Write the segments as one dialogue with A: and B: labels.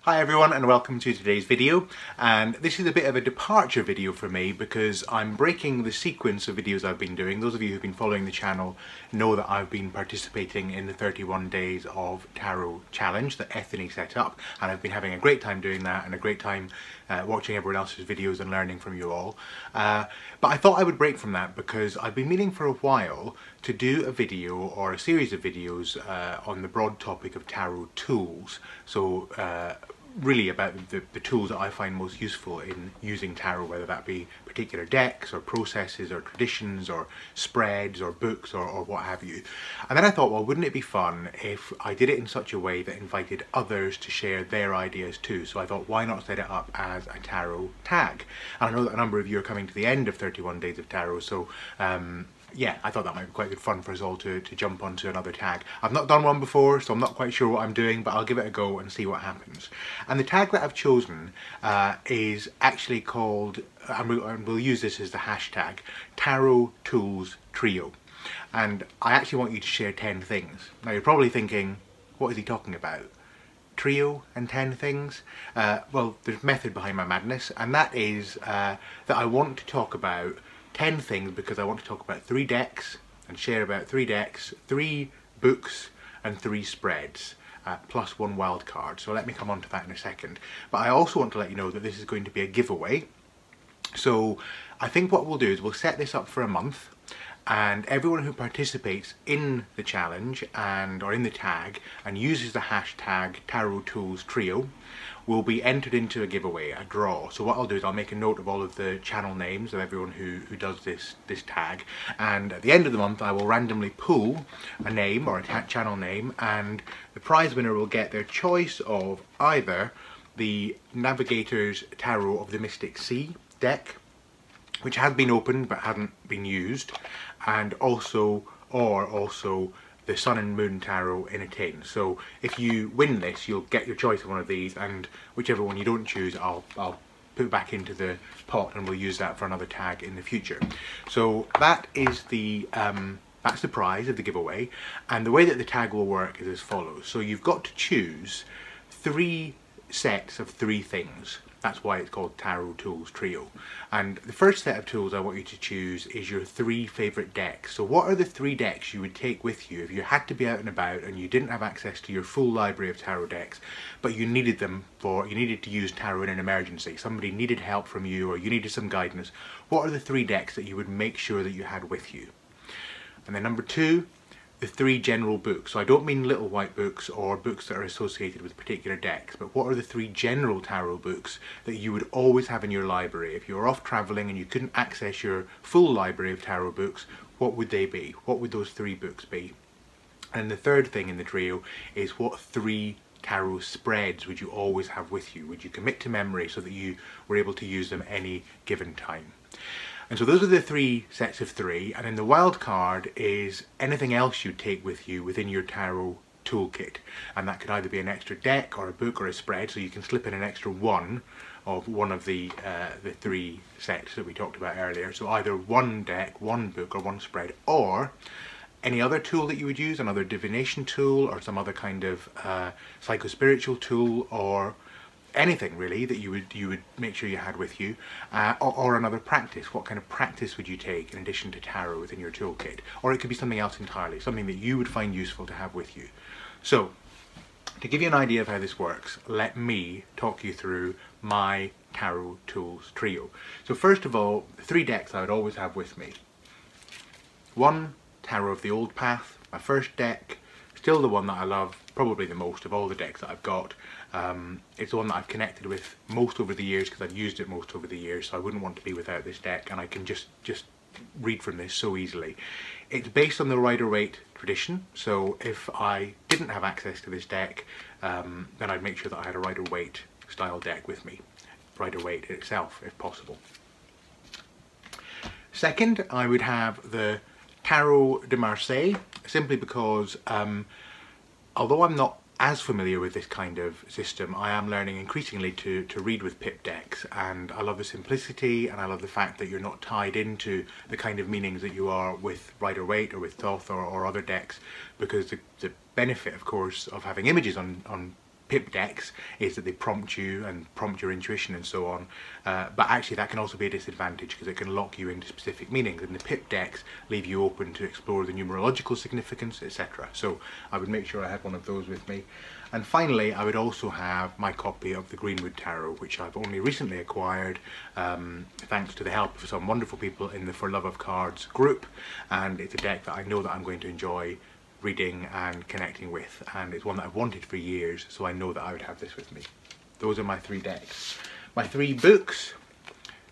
A: Hi everyone and welcome to today's video, and this is a bit of a departure video for me because I'm breaking the sequence of videos I've been doing. Those of you who've been following the channel know that I've been participating in the 31 Days of Tarot Challenge that Ethany set up, and I've been having a great time doing that and a great time watching everyone else's videos and learning from you all. But I thought I would break from that because I've been meaning for a while to do a video or a series of videos on the broad topic of tarot tools. So really about the tools that I find most useful in using tarot, whether that be particular decks or processes or traditions or spreads or books or what have you. And then I thought, well, wouldn't it be fun if I did it in such a way that invited others to share their ideas too? So I thought, why not set it up as a tarot tag? And I know that a number of you are coming to the end of 31 Days of Tarot, so yeah, I thought that might be quite good fun for us all to jump onto another tag. I've not done one before, so I'm not quite sure what I'm doing, but I'll give it a go and see what happens. And the tag that I've chosen is actually called, and we'll use this as the hashtag, Tarot Tools Trio. And I actually want you to share 10 things. Now you're probably thinking, what is he talking about? Trio and 10 things? Well, there's method behind my madness, and that is that I want to talk about 10 things because I want to talk about 3 decks and share about 3 decks, 3 books and 3 spreads, plus 1 wild card. So let me come on to that in a second. But I also want to let you know that this is going to be a giveaway. So I think what we'll do is we'll set this up for a month, and everyone who participates in the challenge or in the tag and uses the hashtag Tarot Tools Trio will be entered into a giveaway, a draw. So what I'll do is I'll make a note of all of the channel names of everyone who does this tag, and at the end of the month I will randomly pull a name or a channel name, and the prize winner will get their choice of either the Navigator's Tarot of the Mystic Sea deck, which has been opened but hasn't been used, and also the Sun and Moon Tarot in a tin. So if you win this, you'll get your choice of one of these, and whichever one you don't choose, I'll put back into the pot and we'll use that for another tag in the future. So that is that's the prize of the giveaway, and the way that the tag will work is as follows. So you've got to choose 3 sets of 3 things. That's why it's called Tarot Tools Trio. And the first set of tools I want you to choose is your 3 favourite decks. So what are the 3 decks you would take with you if you had to be out and about and you didn't have access to your full library of tarot decks, but you needed them you needed to use tarot in an emergency. Somebody needed help from you or you needed some guidance. What are the 3 decks that you would make sure that you had with you? And then number 2, the 3 general books. So I don't mean little white books or books that are associated with particular decks, but what are the 3 general tarot books that you would always have in your library? If you were off travelling and you couldn't access your full library of tarot books, what would they be? What would those 3 books be? And the third thing in the trio is, what 3 tarot spreads would you always have with you? Would you commit to memory so that you were able to use them any given time? And so those are the 3 sets of 3, and then the wild card is anything else you take with you within your tarot toolkit, and that could either be an extra deck or a book or a spread, so you can slip in an extra one of the 3 sets that we talked about earlier. So either 1 deck, 1 book or 1 spread, or any other tool that you would use, another divination tool or some other kind of psychospiritual tool, or anything really that you would make sure you had with you, or another practice. What kind of practice would you take in addition to tarot within your toolkit? Or it could be something else entirely, something that you would find useful to have with you. So to give you an idea of how this works, let me talk you through my Tarot Tools Trio. So first of all, the 3 decks I would always have with me. 1, Tarot of the Old Path, my first deck, still the one that I love probably the most of all the decks that I've got. It's the one that I've connected with most over the years because I've used it most over the years, so I wouldn't want to be without this deck, and I can just read from this so easily. It's based on the Rider-Waite tradition, so if I didn't have access to this deck, then I'd make sure that I had a Rider-Waite style deck with me. Rider-Waite itself, if possible. Second, I would have the Tarot de Marseille, simply because although I'm not as familiar with this kind of system, I am learning increasingly to read with pip decks, and I love the simplicity, and I love the fact that you're not tied into the kind of meanings that you are with Rider-Waite or with Thoth or other decks, because the benefit, of course, of having images on pip decks is that they prompt you and prompt your intuition and so on, but actually that can also be a disadvantage because it can lock you into specific meanings, and the pip decks leave you open to explore the numerological significance, etc. So I would make sure I had one of those with me. And finally, I would also have my copy of the Greenwood Tarot, which I've only recently acquired thanks to the help of some wonderful people in the For Love of Cards group, and it's a deck that I know that I'm going to enjoy reading and connecting with, and it's one that I've wanted for years, so I know that I would have this with me. Those are my 3 decks. My 3 books: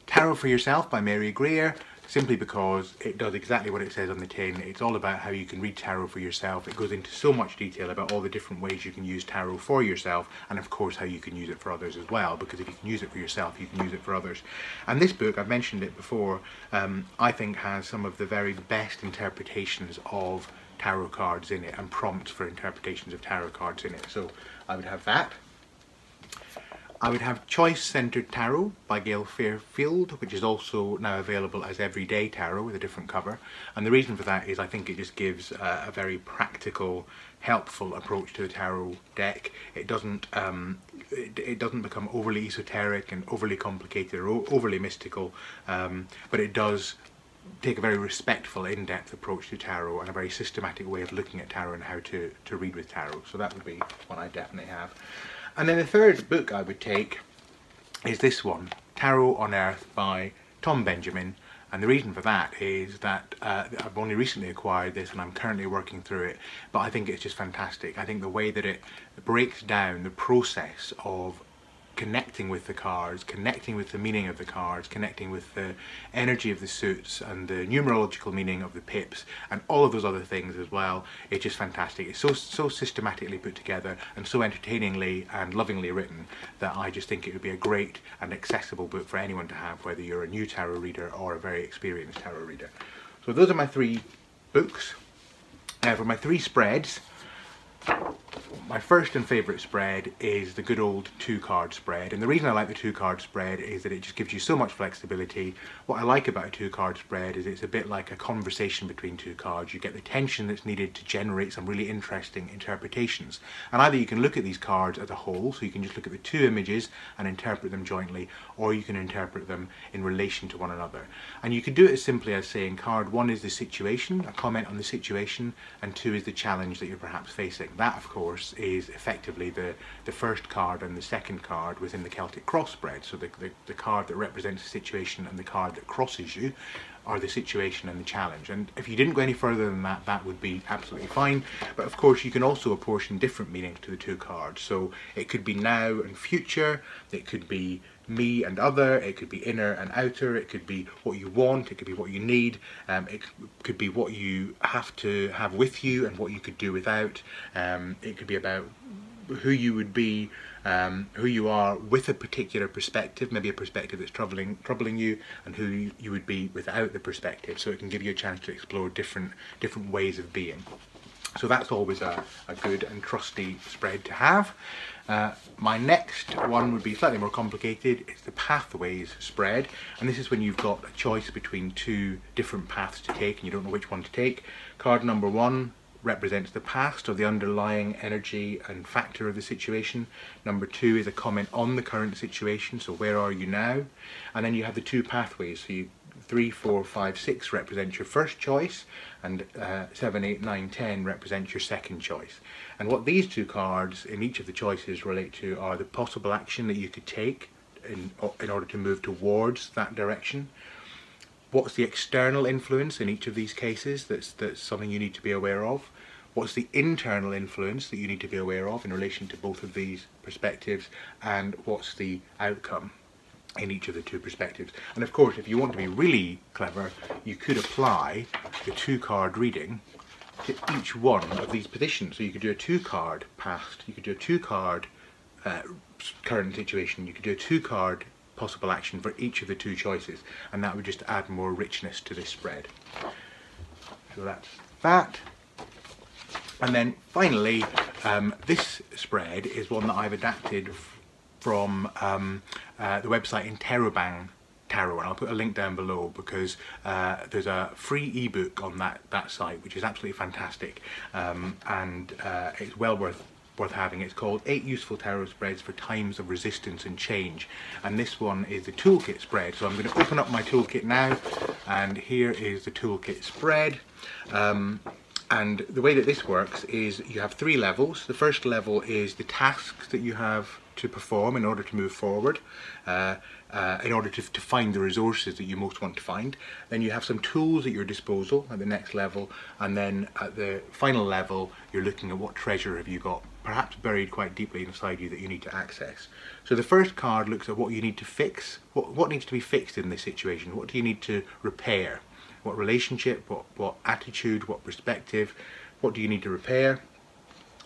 A: Tarot for Yourself by Mary Greer, simply because it does exactly what it says on the tin. It's all about how you can read tarot for yourself. It goes into so much detail about all the different ways you can use tarot for yourself, and of course how you can use it for others as well, because if you can use it for yourself, you can use it for others. And this book, I've mentioned it before, I think has some of the very best interpretations of tarot cards in it, and prompts for interpretations of tarot cards in it. So I would have that. I would have Choice Centered Tarot by Gail Fairfield, which is also now available as Everyday Tarot with a different cover. And the reason for that is I think it just gives a very practical, helpful approach to the tarot deck. It doesn't become overly esoteric and overly complicated or overly mystical, but it does take a very respectful, in-depth approach to tarot and a very systematic way of looking at tarot and how to read with tarot. So that would be one I definitely have. And then the third book I would take is this one, Tarot on Earth by Tom Benjamin. And the reason for that is that I've only recently acquired this and I'm currently working through it, but I think it's just fantastic. I think the way that it breaks down the process of connecting with the cards, connecting with the meaning of the cards, connecting with the energy of the suits and the numerological meaning of the pips and all of those other things as well. It's just fantastic. It's so systematically put together and so entertainingly and lovingly written that I just think it would be a great and accessible book for anyone to have, whether you're a new tarot reader or a very experienced tarot reader. So those are my 3 books. Now for my 3 spreads, my first and favourite spread is the good old 2-card spread, and the reason I like the 2-card spread is that it just gives you so much flexibility. What I like about a 2-card spread is it's a bit like a conversation between 2 cards. You get the tension that's needed to generate some really interesting interpretations, and either you can look at these cards as a whole, so you can just look at the 2 images and interpret them jointly, or you can interpret them in relation to one another. And you could do it as simply as saying card 1 is the situation, a comment on the situation, and 2 is the challenge that you're perhaps facing. That, of course, is effectively the first card and the second card within the Celtic cross spread. So the card that represents the situation and the card that crosses you are the situation and the challenge. And if you didn't go any further than that, that would be absolutely fine. But of course you can also apportion different meanings to the 2 cards. So it could be now and future, it could be me and other, it could be inner and outer, it could be what you want, it could be what you need, it could be what you have to have with you and what you could do without. It could be about who you would be, who you are with a particular perspective, maybe a perspective that's troubling you, and who you would be without the perspective. So it can give you a chance to explore different ways of being. So that's always a good and trusty spread to have. My next one would be slightly more complicated. It's the Pathways spread, and this is when you've got a choice between 2 different paths to take and you don't know which one to take. Card number 1 represents the past or the underlying energy and factor of the situation. Number 2 is a comment on the current situation, so where are you now? And then you have the 2 pathways, so 3, 4, 5, 6 represents your first choice, and 7, 8, 9, 10 represents your second choice. And what these 2 cards in each of the choices relate to are the possible action that you could take in order to move towards that direction. What's the external influence in each of these cases that's something you need to be aware of? What's the internal influence that you need to be aware of in relation to both of these perspectives? And what's the outcome in each of the 2 perspectives? And of course, if you want to be really clever, you could apply the 2-card reading to each one of these positions. So you could do a 2-card past, you could do a 2-card current situation, you could do a 2-card possible action for each of the 2 choices, and that would just add more richness to this spread. So that's that. And then finally, this spread is one that I've adapted from the website Interrobang Tarot, and I'll put a link down below because there's a free ebook on that site which is absolutely fantastic, and it's well worth worth having. It's called 8 Useful Tarot Spreads for Times of Resistance and Change, and this one is the toolkit spread. So I'm going to open up my toolkit now, and here is the toolkit spread. And the way that this works is you have 3 levels. The first level is the tasks that you have to perform in order to move forward, in order to find the resources that you most want to find. Then you have some tools at your disposal at the next level, and then at the final level you're looking at what treasure have you got perhaps buried quite deeply inside you that you need to access. So the first card looks at what you need to fix, what needs to be fixed in this situation. What do you need to repair? What relationship, what attitude, what perspective, what do you need to repair?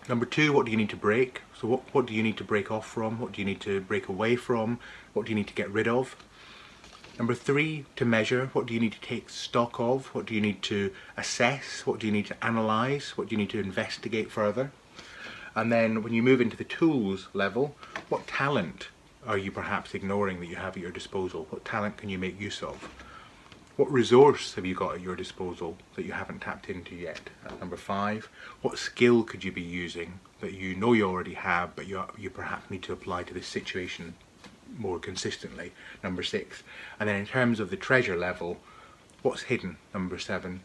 A: Number 2, what do you need to break? So what do you need to break off from? What do you need to break away from? What do you need to get rid of? Number 3, to measure. What do you need to take stock of? What do you need to assess? What do you need to analyse? What do you need to investigate further? And then when you move into the tools level, what talent are you perhaps ignoring that you have at your disposal? What talent can you make use of? What resource have you got at your disposal that you haven't tapped into yet? That's number 5. What skill could you be using that you know you already have, but you perhaps need to apply to this situation more consistently? Number 6. And then in terms of the treasure level, what's hidden? Number 7.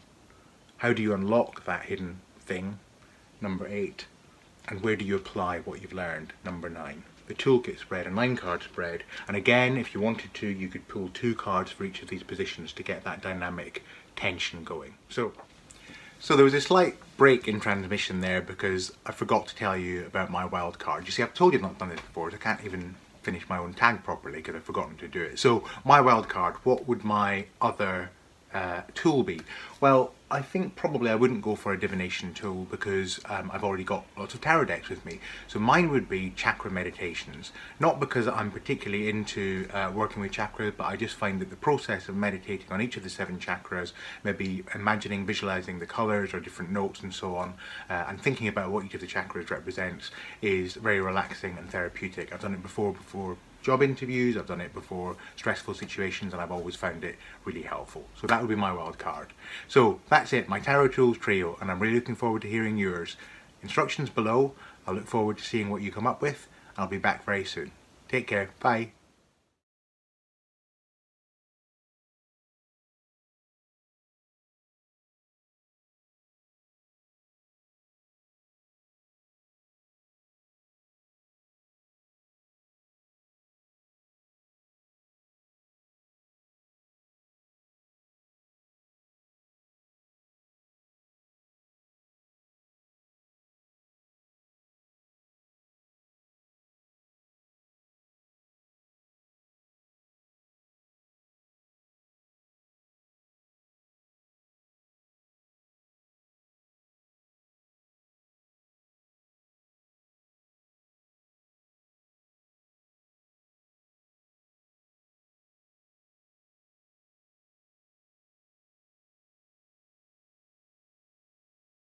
A: How do you unlock that hidden thing? Number 8. And where do you apply what you've learned? Number 9. The toolkit spread, a 9-card spread, and again, if you wanted to, you could pull 2 cards for each of these positions to get that dynamic tension going. So there was a slight break in transmission there because I forgot to tell you about my wild card. You see, I've told you I've not done this before, so I can't even finish my own tag properly because I've forgotten to do it. So my wild card, what would my other tool be? Well, I think probably I wouldn't go for a divination tool because I've already got lots of tarot decks with me. So mine would be chakra meditations. Not because I'm particularly into working with chakras, but I just find that the process of meditating on each of the 7 chakras, maybe imagining, visualizing the colors or different notes and so on, and thinking about what each of the chakras represents is very relaxing and therapeutic. I've done it before job interviews, I've done it before stressful situations, and I've always found it really helpful. So that would be my wild card. So that's it, my tarot tools trio, and I'm really looking forward to hearing yours. Instructions below. I look forward to seeing what you come up with. I'll be back very soon. Take care. Bye.